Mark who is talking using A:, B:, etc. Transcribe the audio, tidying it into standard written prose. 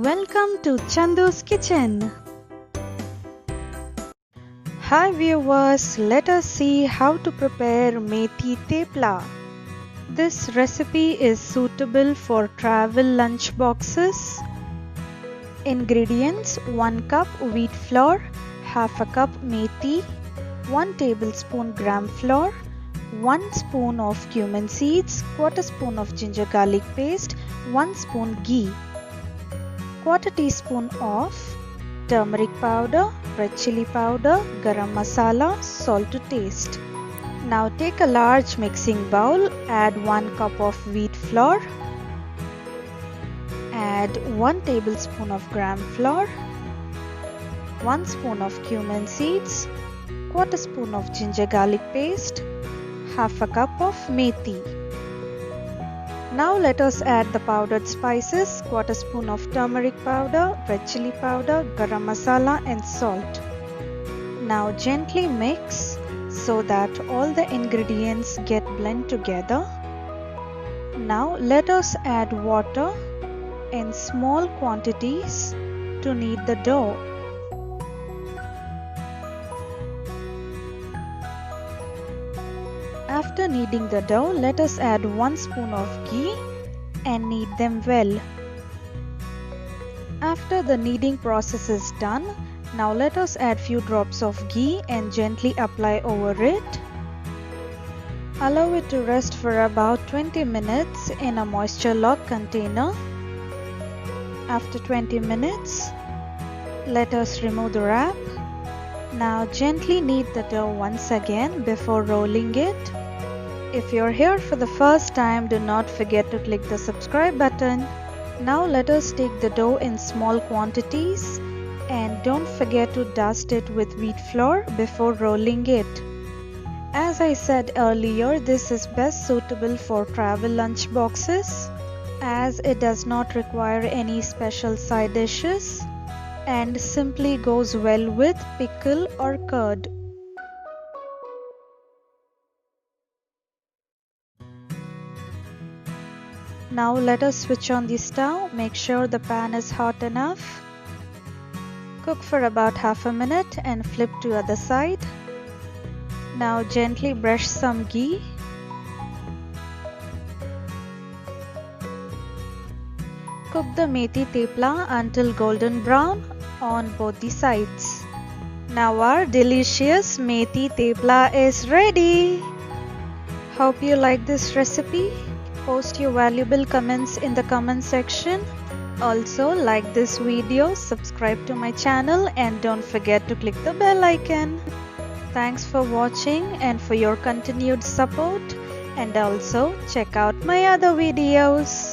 A: Welcome to Chandu's Kitchen. Hi viewers, let us see how to prepare Methi Thepla. This recipe is suitable for travel lunch boxes. Ingredients: 1 cup wheat flour, half a cup methi, 1 tablespoon gram flour, 1 spoon of cumin seeds, quarter spoon of ginger garlic paste, 1 spoon ghee, quarter teaspoon of turmeric powder, red chilli powder, garam masala, salt to taste. Now take a large mixing bowl, add 1 cup of wheat flour, add 1 tablespoon of gram flour, 1 spoon of cumin seeds, quarter spoon of ginger garlic paste, half a cup of methi. Now let us add the powdered spices, quarter spoon of turmeric powder, red chilli powder, garam masala and salt. Now gently mix so that all the ingredients get blend together. Now let us add water in small quantities to knead the dough. After kneading the dough, let us add 1 spoon of ghee and knead them well. After the kneading process is done, now let us add few drops of ghee and gently apply over it. Allow it to rest for about 20 minutes in a moisture lock container. After 20 minutes, let us remove the wrap. Now gently knead the dough once again before rolling it. If you're here for the first time, do not forget to click the subscribe button. Now let us take the dough in small quantities and don't forget to dust it with wheat flour before rolling it. As I said earlier, this is best suitable for travel lunch boxes as it does not require any special side dishes and simply goes well with pickle or curd. Now let us switch on the stove. Make sure the pan is hot enough. Cook for about half a minute and flip to other side. Now gently brush some ghee. Cook the methi thepla until golden brown on both the sides. Now our delicious methi thepla is ready. Hope you like this recipe. Post your valuable comments in the comment section. Also like this video, subscribe to my channel and don't forget to click the bell icon. Thanks for watching and for your continued support, and also check out my other videos.